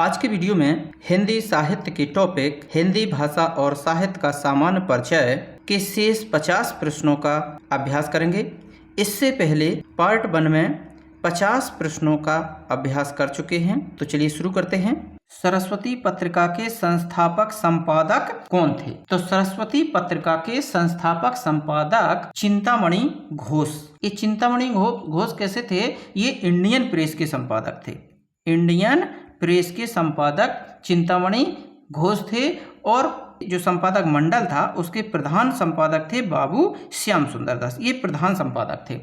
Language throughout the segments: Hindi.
आज के वीडियो में हिंदी साहित्य की टॉपिक हिंदी भाषा और साहित्य का सामान्य परिचय के शेष 50 प्रश्नों का अभ्यास करेंगे। इससे पहले पार्ट 1 में 50 प्रश्नों का अभ्यास कर चुके हैं। तो चलिए शुरू करते हैं। सरस्वती पत्रिका के संस्थापक संपादक कौन थे? तो सरस्वती पत्रिका के संस्थापक संपादक चिंतामणि घोष। ये चिंतामणि घोष कैसे थे? ये इंडियन प्रेस के संपादक थे। इंडियन प्रेस के संपादक चिंतामणि घोष थे और जो संपादक मंडल था उसके प्रधान संपादक थे बाबू श्याम सुंदर दास। ये प्रधान संपादक थे।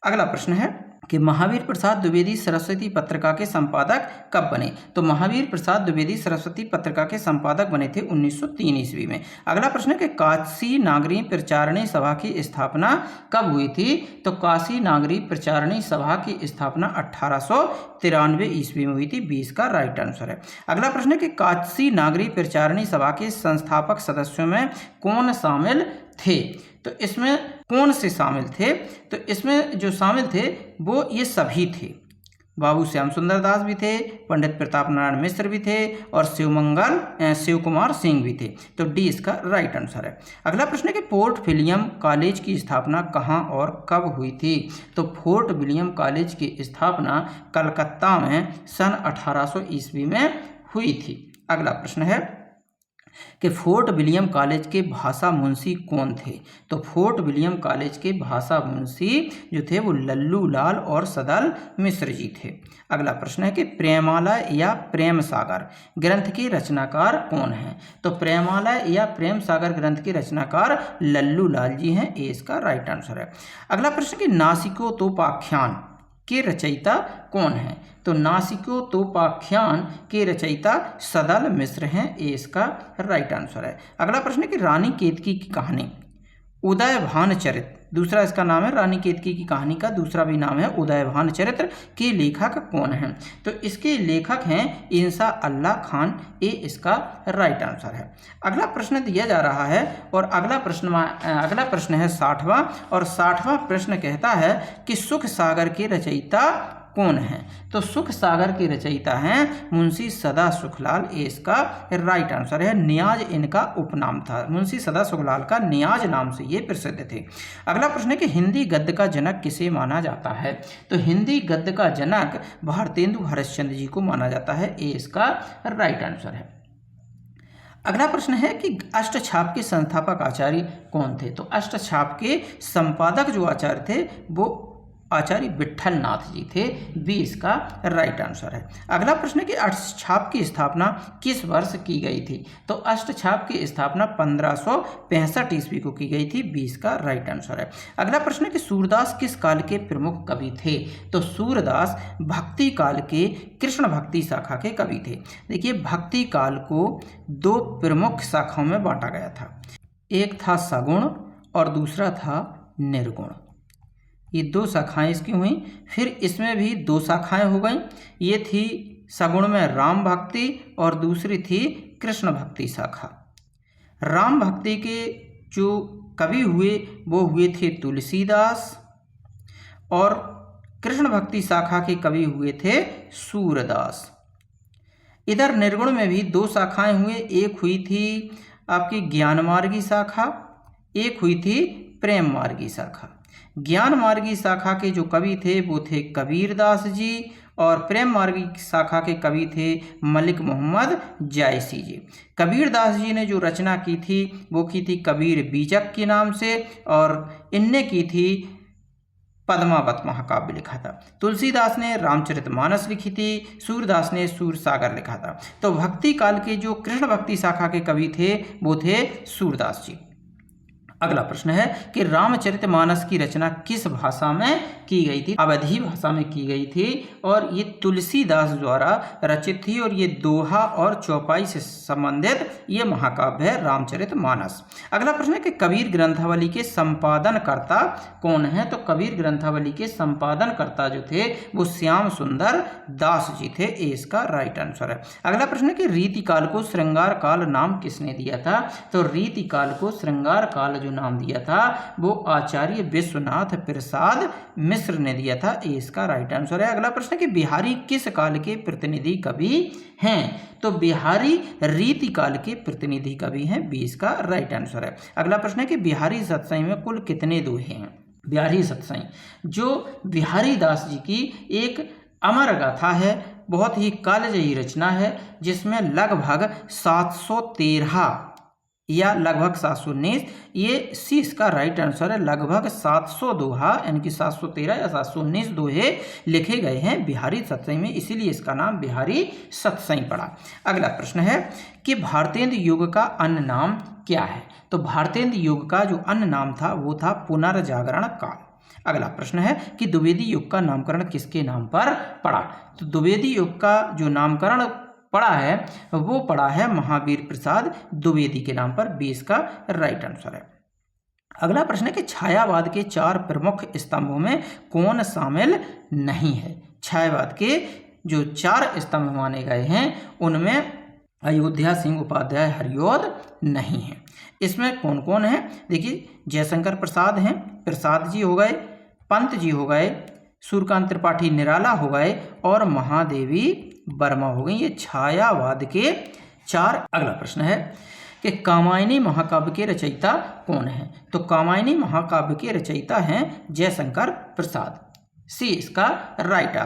अगला प्रश्न है कि महावीर प्रसाद द्विवेदी सरस्वती पत्रिका के संपादक कब बने? तो महावीर प्रसाद द्विवेदी सरस्वती पत्रिका के संपादक बने थे 1903 ईस्वी में। अगला प्रश्न है कि काशी नागरी प्रचारणी सभा की स्थापना कब हुई थी? तो काशी नागरी प्रचारणी सभा की स्थापना 1893 ईस्वी में हुई थी। 20 का राइट आंसर है। अगला प्रश्न है कि काशी नागरी प्रचारणी सभा के संस्थापक सदस्यों में कौन शामिल थे? तो इसमें कौन से शामिल थे? तो इसमें जो शामिल थे वो ये सभी थे। बाबू श्याम सुंदर दास भी थे, पंडित प्रताप नारायण मिश्र भी थे और शिव कुमार सिंह भी थे। तो डी इसका राइट आंसर है। अगला प्रश्न है कि फोर्ट विलियम कॉलेज की स्थापना कहाँ और कब हुई थी? तो फोर्ट विलियम कॉलेज की स्थापना कलकत्ता में सन 1800 ईस्वी में हुई थी। अगला प्रश्न है कि फोर्ट विलियम कॉलेज के भाषा मुंशी कौन थे? तो फोर्ट विलियम कॉलेज के भाषा मुंशी जो थे वो लल्लू लाल और सदल मिश्र जी थे। अगला प्रश्न है कि प्रेमालय या प्रेम सागर ग्रंथ के रचनाकार कौन हैं? तो प्रेमालय या प्रेम सागर ग्रंथ के रचनाकार लल्लू लाल जी हैं। ए इसका राइट आंसर है। अगला प्रश्न कि नासिकोतोपाख्यान के रचयिता कौन है? तो नासिकोतोपाख्यान के रचयिता सदल मिश्र हैं। ए इसका राइट आंसर है। अगला प्रश्न है कि रानी केतकी की कहानी उदयभान चरित्र, दूसरा इसका नाम है रानी केतकी की कहानी का दूसरा भी नाम है उदयभान चरित्र के लेखक कौन हैं? तो इसके लेखक हैं इंसा अल्लाह खान। ए इसका राइट आंसर है। अगला प्रश्न दिया जा रहा है और अगला प्रश्न है 60वां और 60वां प्रश्न कहता है कि सुख सागर के रचयिता कौन है? तो सुख सागर के रचयिता हैं मुंशी सदा सुखलाल। ए इसका राइट आंसर है। नियाज इनका उपनाम था। मुंशी सदा सुखलाल का नियाज नाम से ये प्रसिद्ध थे। अगला प्रश्न है कि हिंदी गद्य का जनक किसे माना जाता है? तो हिंदी गद्य का जनक भारतेंदु हरिश्चंद्र जी को माना जाता है। ए इसका राइट आंसर है। अगला प्रश्न है कि अष्टछाप के संस्थापक आचार्य कौन थे? तो अष्टछाप के संपादक जो आचार्य थे वो आचार्य विट्ठल नाथ जी थे। बी इसका राइट आंसर है। अगला प्रश्न है कि अष्टछाप की स्थापना किस वर्ष की गई थी? तो अष्टछाप की स्थापना 1565 ईस्वी को की गई थी। 20 का राइट आंसर है। अगला प्रश्न है कि सूरदास किस काल के प्रमुख कवि थे? तो सूरदास भक्ति काल के कृष्ण भक्ति शाखा के कवि थे। देखिए भक्ति काल को दो प्रमुख शाखाओं में बांटा गया था। एक था सगुण और दूसरा था निर्गुण। ये दो शाखाएं इसकी हुई। फिर इसमें भी दो शाखाएं हो गई। ये थी सगुण में राम भक्ति और दूसरी थी कृष्ण भक्ति शाखा। राम भक्ति के जो कवि हुए वो हुए थे तुलसीदास और कृष्ण भक्ति शाखा के कवि हुए थे सूरदास। इधर निर्गुण में भी दो शाखाएं हुए। एक हुई थी आपकी ज्ञान मार्गी शाखा, एक हुई थी प्रेम मार्गी शाखा। ज्ञान मार्गी शाखा के जो कवि थे वो थे कबीरदास जी और प्रेम मार्गी शाखा के कवि थे मलिक मोहम्मद जायसी जी। कबीरदास जी ने जो रचना की थी वो की थी कबीर बीजक के नाम से और इनने की थी पद्मावत महाकाव्य लिखा था। तुलसीदास ने रामचरितमानस लिखी थी। सूरदास ने सूरसागर लिखा था। तो भक्ति काल के जो कृष्ण भक्ति शाखा के कवि थे वो थे सूरदास जी। अगला प्रश्न है कि रामचरितमानस की रचना किस भाषा में की गई थी? अवधी भाषा में की गई थी और ये तुलसीदास द्वारा रचित थी और ये दोहा और चौपाई से संबंधित ये महाकाव्य है रामचरितमानस। अगला प्रश्न है कि कबीर ग्रंथावली के संपादनकर्ता कौन है? तो कबीर ग्रंथावली के संपादनकर्ता जो थे वो श्याम सुंदर दास जी थे। ए इसका राइट आंसर है। अगला प्रश्न है कि रीतिकाल को श्रृंगार काल नाम किसने दिया था? तो रीतिकाल को श्रृंगार काल जो नाम दिया था वो आचार्य विश्वनाथ प्रसाद मिश्र ने दिया था। ये इसका राइट आंसर है। अगला प्रश्न है कि बिहारी किस काल के प्रतिनिधि कवि हैं? तो बिहारी रीति काल के प्रतिनिधि कवि हैं। बी इसका राइट आंसर है। अगला प्रश्न है कि बिहारी सतसई में कुल कितने दोहे हैं? बिहारी सतसई जो बिहारी दास जी की एक अमर गाथा है, बहुत ही कालजयी रचना है, जिसमें लगभग 713 या लगभग 719, ये सी इसका राइट आंसर है। लगभग 700 दोहा यानी कि 713 या 719 दोहे लिखे गए हैं बिहारी सतसई में, इसीलिए इसका नाम बिहारी सतसई पड़ा। अगला प्रश्न है कि भारतेंदु युग का अन्य नाम क्या है? तो भारतेंदु युग का जो अन्य नाम था वो था पुनर्जागरण काल। अगला प्रश्न है कि द्विवेदी युग का नामकरण किसके नाम पर पड़ा? तो द्विवेदी युग का जो नामकरण पड़ा है वो पड़ा है महावीर प्रसाद द्विवेदी के नाम पर। बी इसका राइट आंसर है। अगला प्रश्न है कि छायावाद के 4 प्रमुख स्तंभों में कौन शामिल नहीं है? छायावाद के जो 4 स्तंभ माने गए हैं उनमें अयोध्या सिंह उपाध्याय हरिऔध नहीं है। इसमें कौन कौन है? देखिए, जयशंकर प्रसाद हैं, प्रसाद जी हो गए, पंत जी हो गए, सूर्यकांत त्रिपाठी निराला हो गए और महादेवी वर्मा हो गई। ये छायावाद के 4। अगला प्रश्न है कि कामायनी महाकाव्य के रचयिता कौन है? तो कामायनी महाकाव्य के रचयिता हैं जयशंकर प्रसाद। सी इसका राइट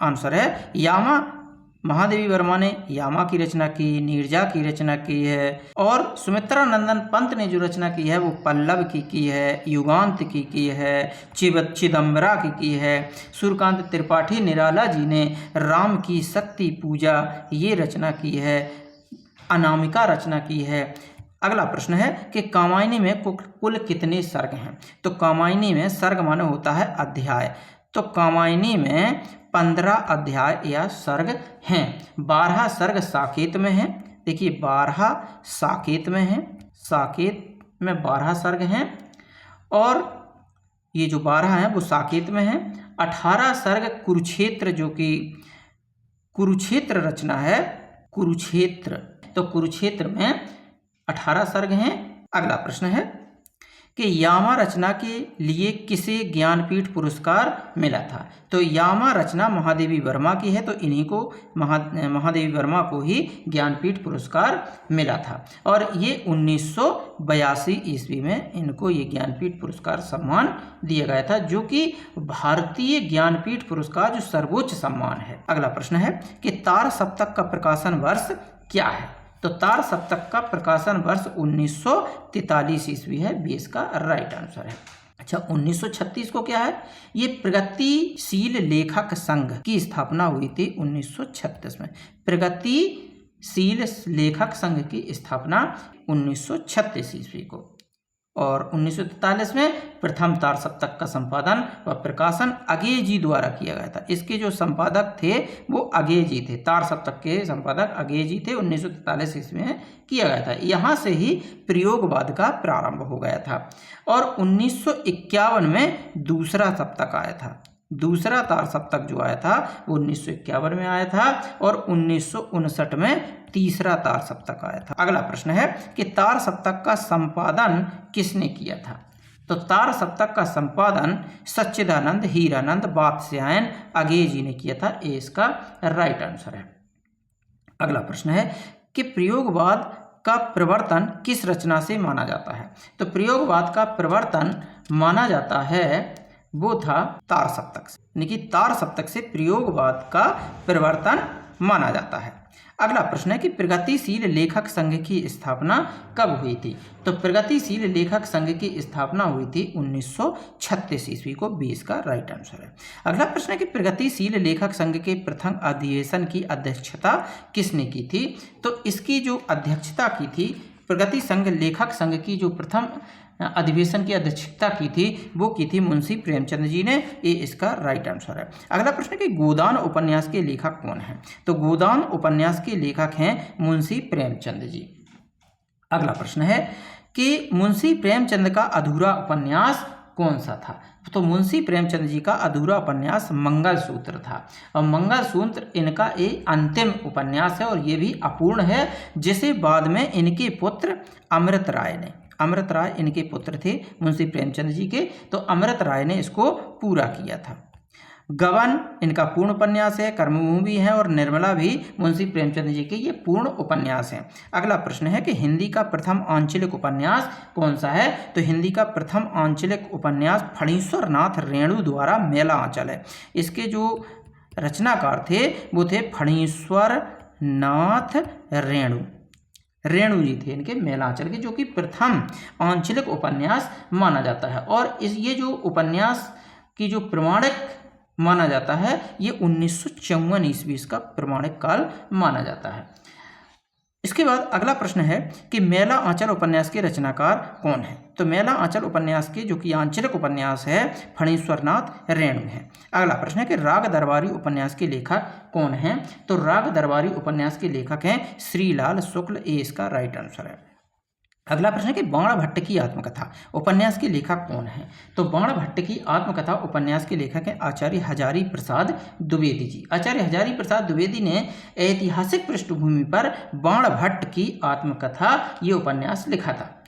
आंसर है। यामा महादेवी वर्मा ने यामा की रचना की, नीरजा की रचना की है, और सुमित्रा नंदन पंत ने जो रचना की है वो पल्लव की है, युगांत की है, चिदम्बरा की है। सूर्यकांत त्रिपाठी निराला जी ने राम की शक्ति पूजा ये रचना की है, अनामिका रचना की है। अगला प्रश्न है कि कामायनी में कुल कितने सर्ग हैं? तो कामायनी में सर्ग माने होता है अध्याय, तो कामायनी में 15 अध्याय या सर्ग हैं। 12 सर्ग साकेत में हैं। देखिए, 12 साकेत में हैं, साकेत में 12 सर्ग हैं, और ये जो 12 हैं वो साकेत में हैं। 18 सर्ग कुरुक्षेत्र, जो कि कुरुक्षेत्र रचना है, कुरुक्षेत्र, तो कुरुक्षेत्र में 18 सर्ग हैं। अगला प्रश्न है कि यामा रचना के लिए किसे ज्ञानपीठ पुरस्कार मिला था? तो यामा रचना महादेवी वर्मा की है, तो इन्हीं को महादेवी वर्मा को ही ज्ञानपीठ पुरस्कार मिला था, और ये 1982 ईस्वी में इनको ये ज्ञानपीठ पुरस्कार सम्मान दिया गया था, जो कि भारतीय ज्ञानपीठ पुरस्कार जो सर्वोच्च सम्मान है। अगला प्रश्न है कि तार सप्तक का प्रकाशन वर्ष क्या है? तो तार सप्तक का प्रकाशन वर्ष 1943 ईस्वी है। बी इसका राइट आंसर है। अच्छा, 1936 को क्या है? ये प्रगतिशील लेखक संघ की स्थापना हुई थी 1936 में। प्रगतिशील लेखक संघ की स्थापना 1936 ईस्वी को, और 1943 में प्रथम तार सप्तक का संपादन व प्रकाशन अगेय जी द्वारा किया गया था। इसके जो संपादक थे वो अगेय जी थे, तार सप्तक के संपादक अगेय जी थे। 1943 ईस्वी में किया गया था। यहाँ से ही प्रयोगवाद का प्रारंभ हो गया था, और 1951 में दूसरा सप्तक आया था। दूसरा तार सप्तक जो आया था वो 1951 में आया था, और 1959 में तीसरा तार सप्तक आया था। अगला प्रश्न है कि तार सप्तक का संपादन किसने किया था? तो तार सप्तक का संपादन सच्चिदानंद हीरानंद वात्स्यायन अगेय जी ने किया था। ये इसका राइट आंसर है। अगला प्रश्न है कि प्रयोगवाद का प्रवर्तन किस रचना से माना जाता है? तो प्रयोगवाद का प्रवर्तन माना जाता है वो था तार सप्तक से, यानी कि तार सप्तक से प्रयोगवाद का प्रवर्तन माना जाता है। अगला प्रश्न है कि प्रगतिशील लेखक संघ की स्थापना कब हुई थी? तो प्रगतिशील लेखक संघ की स्थापना हुई थी 1936 ईस्वी को। 20 का राइट आंसर है। अगला प्रश्न है कि प्रगतिशील लेखक संघ के प्रथम अधिवेशन की अध्यक्षता किसने की थी? तो इसकी जो अध्यक्षता की थी, प्रगति संघ लेखक संघ की जो प्रथम अधिवेशन की अध्यक्षता की थी वो की थी मुंशी प्रेमचंद जी ने। ये इसका राइट आंसर है। अगला प्रश्न है कि गोदान उपन्यास के लेखक कौन हैं? तो गोदान उपन्यास के लेखक हैं मुंशी प्रेमचंद जी। अगला प्रश्न है कि मुंशी प्रेमचंद का अधूरा उपन्यास कौन सा था? तो मुंशी प्रेमचंद जी का अधूरा उपन्यास मंगलसूत्र था, और मंगलसूत्र इनका एक अंतिम उपन्यास है, और ये भी अपूर्ण है, जिसे बाद में इनके पुत्र अमृत राय ने अमृत राय इनके पुत्र थे मुंशी प्रेमचंद जी के, तो अमृत राय ने इसको पूरा किया था। गबन इनका पूर्ण उपन्यास है, कर्मभूमि है और निर्मला भी मुंशी प्रेमचंद जी के ये पूर्ण उपन्यास हैं। अगला प्रश्न है कि हिंदी का प्रथम आंचलिक उपन्यास कौन सा है? तो हिंदी का प्रथम आंचलिक उपन्यास फणीश्वर नाथ रेणु द्वारा मेला आंचल है। इसके जो रचनाकार थे वो थे फणीश्वर नाथ रेणु जी थे इनके मेलांचल के, जो कि प्रथम आंचलिक उपन्यास माना जाता है। और ये जो उपन्यास की जो प्रमाणिक माना जाता है ये 1954 ईस्वी इसका प्रमाणिक काल माना जाता है। इसके बाद अगला प्रश्न है कि मेला आंचल उपन्यास के रचनाकार कौन है? तो मेला आंचल उपन्यास के जो कि आंचलिक उपन्यास है फणीश्वर नाथ रेणु है। अगला प्रश्न है कि राग दरबारी उपन्यास के लेखक कौन हैं? तो राग दरबारी उपन्यास के लेखक हैं श्रीलाल शुक्ल, ये इसका राइट आंसर है। अगला प्रश्न है कि बाण भट्ट की आत्मकथा उपन्यास के लेखक कौन है? तो बाण भट्ट की आत्मकथा उपन्यास के लेखक हैं आचार्य हजारी प्रसाद द्विवेदी जी। आचार्य हजारी प्रसाद द्विवेदी ने ऐतिहासिक पृष्ठभूमि पर बाण भट्ट की आत्मकथा ये उपन्यास लिखा था।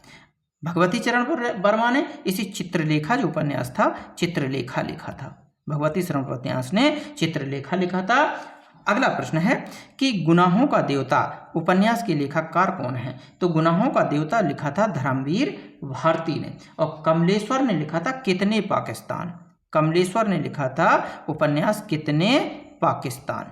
भगवती चरण वर्मा ने इसी चित्रलेखा जो उपन्यास था चित्रलेखा लिखा था। भगवती चरण उपन्यास ने चित्रलेखा लिखा था। अगला प्रश्न है कि गुनाहों का देवता उपन्यास के लेखककार कौन है? तो गुनाहों का देवता लिखा था धर्मवीर भारती ने। और कमलेश्वर ने लिखा था कितने पाकिस्तान। कमलेश्वर ने लिखा था उपन्यास कितने पाकिस्तान।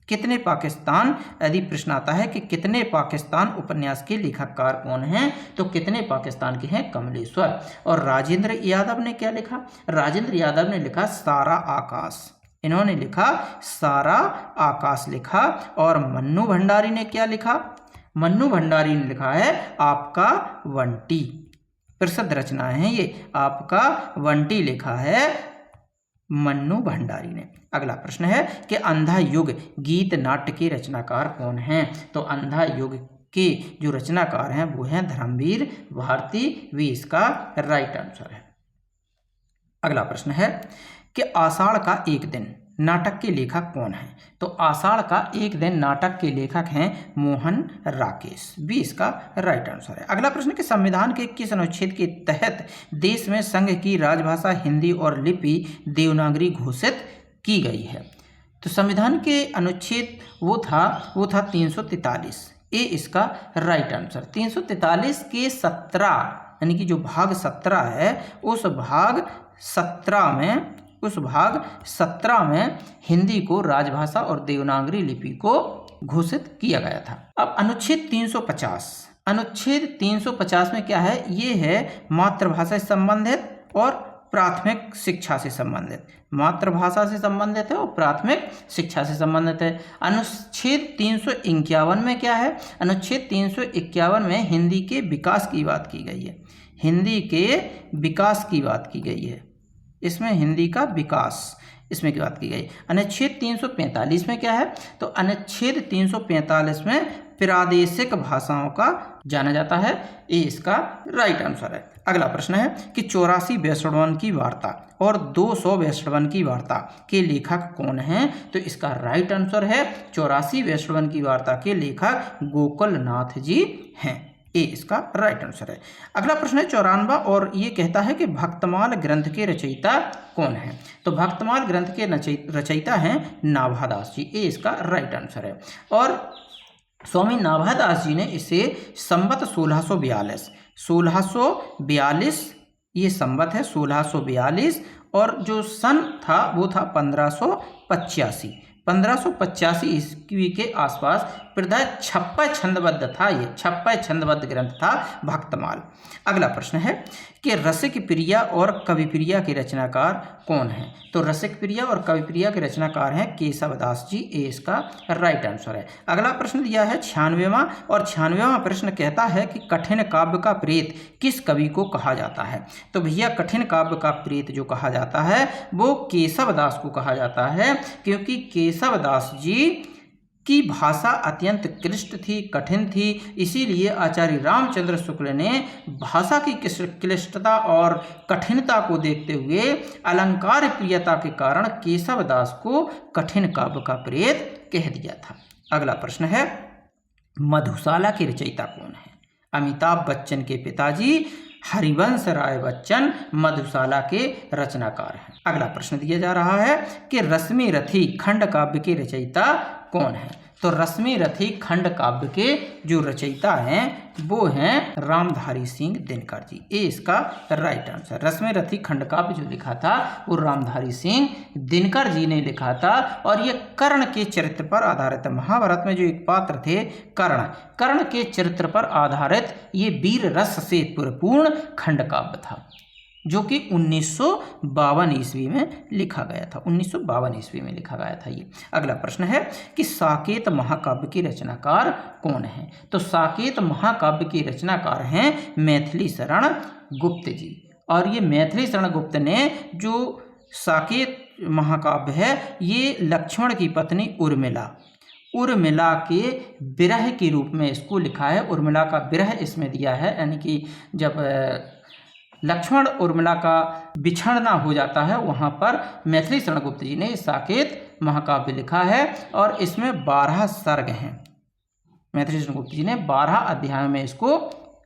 कितने पाकिस्तान यदि प्रश्न आता है कि कितने पाकिस्तान उपन्यास के लेखककार कौन हैं? तो कितने पाकिस्तान के हैं कमलेश्वर। और राजेंद्र यादव ने क्या लिखा? राजेंद्र यादव ने लिखा सारा आकाश। इन्होंने लिखा सारा आकाश लिखा। और मन्नू भंडारी ने क्या लिखा? मन्नू भंडारी ने लिखा है आपका वंटी। प्रसिद्ध रचनाएं हैं ये, आपका वंटी लिखा है मन्नू भंडारी ने। अगला प्रश्न है कि अंधा युग गीत नाट्य के रचनाकार कौन हैं? तो अंधा युग के जो रचनाकार हैं वो हैं धर्मवीर भारती, भी इसका राइट आंसर है। अगला प्रश्न है कि आषाढ़ का एक दिन नाटक के लेखक कौन है? तो आषाढ़ का एक दिन नाटक के लेखक हैं मोहन राकेश, भी इसका राइट आंसर है। अगला प्रश्न कि संविधान के किस अनुच्छेद के तहत देश में संघ की राजभाषा हिंदी और लिपि देवनागरी घोषित की गई है? तो संविधान के अनुच्छेद वो था 343, ये इसका राइट आंसर। 343 के 17 यानी कि जो भाग 17 है उस भाग 17 में हिंदी को राजभाषा और देवनागरी लिपि को घोषित किया गया था। अब अनुच्छेद 350 में क्या है? ये है मातृभाषा से संबंधित और प्राथमिक शिक्षा से संबंधित। मातृभाषा से संबंधित है और प्राथमिक शिक्षा से संबंधित है। अनुच्छेद 351 में क्या है? अनुच्छेद 351 में हिंदी के विकास की बात की गई है। हिंदी के विकास की बात की गई है, इसमें हिंदी का विकास इसमें की बात की गई। अनुच्छेद 345 में क्या है? तो अनुच्छेद 345 में प्रादेशिक भाषाओं का जाना जाता है, ये इसका राइट आंसर है। अगला प्रश्न है कि 84 वैष्णवन की वार्ता और 200 वैष्णवन की वार्ता के लेखक कौन हैं? तो इसका राइट आंसर है 84 वैष्णवन की वार्ता के लेखक गोकुलनाथ जी हैं, ये इसका राइट आंसर है। अगला प्रश्न है 94 और ये कहता है कि भक्तमाल ग्रंथ के रचयिता कौन है? तो भक्तमाल ग्रंथ के रचयिता हैं नाभादास जी, ये इसका राइट आंसर है। और स्वामी नाभादास जी ने इसे संवत 1642 ये संवत है 1642 और जो सन था वो था 1585 ईस्वी के आसपास प्रदय छप्पय छंदबद्ध था, ये छप्पय छंदबद्ध ग्रंथ था भक्तमाल। अगला प्रश्न है कि रसिक प्रिया और कविप्रिया के रचनाकार कौन हैं? तो रसिक प्रिया और कविप्रिया के रचनाकार हैं केशवदास जी, ये इसका राइट आंसर है। अगला प्रश्न दिया है 96वां और 96वां प्रश्न कहता है कि कठिन काव्य का प्रेत किस कवि को कहा जाता है? तो भैया कठिन काव्य का प्रेत जो कहा जाता है वो केशवदास को कहा जाता है, क्योंकि केशवदास जी की भाषा अत्यंत क्लिष्ट थी, कठिन थी। इसीलिए आचार्य रामचंद्र शुक्ल ने भाषा की क्लिष्टता और कठिनता को देखते हुए अलंकार प्रियता के कारण केशवदास को कठिन काव्य का प्रेत कह दिया था। अगला प्रश्न है मधुशाला के रचयिता कौन है? अमिताभ बच्चन के पिताजी हरिवंश राय बच्चन मधुशाला के रचनाकार हैं। अगला प्रश्न दिया जा रहा है कि रश्मि रथी खंड काव्य के रचयिता कौन है। तो रश्मि रथी खंड काव्य के जो रचयिता हैं वो हैं रामधारी सिंह दिनकर जी। ये इसका राइट आंसर। रश्मि रथी खंड काव्य जो लिखा था वो रामधारी सिंह दिनकर जी ने लिखा था और ये कर्ण के चरित्र पर आधारित है। महाभारत में जो एक पात्र थे कर्ण के चरित्र पर आधारित ये वीर रस से परिपूर्ण खंड काव्य था जो कि 1952 ईस्वी में लिखा गया था। 1952 ईस्वी में लिखा गया था ये। अगला प्रश्न है कि साकेत महाकाव्य के रचनाकार कौन है। तो साकेत महाकाव्य के रचनाकार हैं मैथिली शरण गुप्त जी। और ये मैथिली शरण गुप्त ने जो साकेत महाकाव्य है ये लक्ष्मण की पत्नी उर्मिला के विरह के रूप में इसको लिखा है। उर्मिला का विरह इसमें दिया है, यानी कि जब लक्ष्मण उर्मिला का बिछड़ना हो जाता है वहाँ पर मैथिली शरण गुप्त जी ने साकेत महाकाव्य लिखा है और इसमें 12 सर्ग हैं। मैथिली शरण गुप्त जी ने 12 अध्यायों में इसको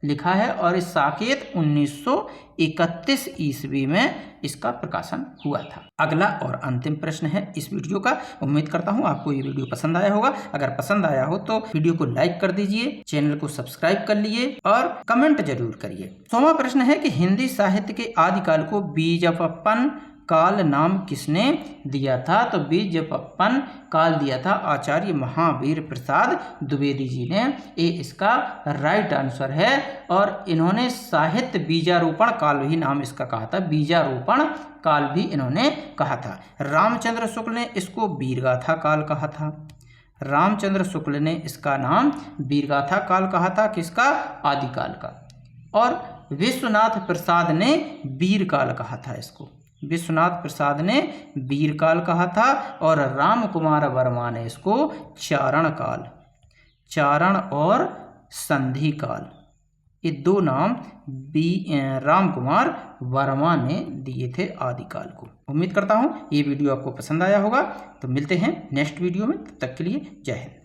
लिखा है और इस साकेत 1931 ईस्वी में इसका प्रकाशन हुआ था। अगला और अंतिम प्रश्न है इस वीडियो का। उम्मीद करता हूँ आपको ये वीडियो पसंद आया होगा। अगर पसंद आया हो तो वीडियो को लाइक कर दीजिए, चैनल को सब्सक्राइब कर लिए और कमेंट जरूर करिए। 100वां प्रश्न है कि हिंदी साहित्य के आदिकाल को बीजपप्पन काल नाम किसने दिया था। तो बीजपप्पन काल दिया था आचार्य महावीर प्रसाद द्विवेदी जी ने। ये इसका राइट आंसर है और इन्होंने साहित्य बीजारोपण काल भी नाम इसका कहा था। बीजारोपण काल भी इन्होंने कहा था। रामचंद्र शुक्ल ने इसको वीरगाथा काल कहा था। रामचंद्र शुक्ल ने इसका नाम वीरगाथा काल कहा था, किसका, आदिकाल का। और विश्वनाथ प्रसाद ने वीरकाल कहा था इसको। विश्वनाथ प्रसाद ने वीरकाल कहा था और राम कुमार वर्मा ने इसको चारण और संधि काल, ये 2 नाम राम कुमार वर्मा ने दिए थे आदिकाल को। उम्मीद करता हूँ ये वीडियो आपको पसंद आया होगा। तो मिलते हैं नेक्स्ट वीडियो में, तब तक के लिए जय हिंद।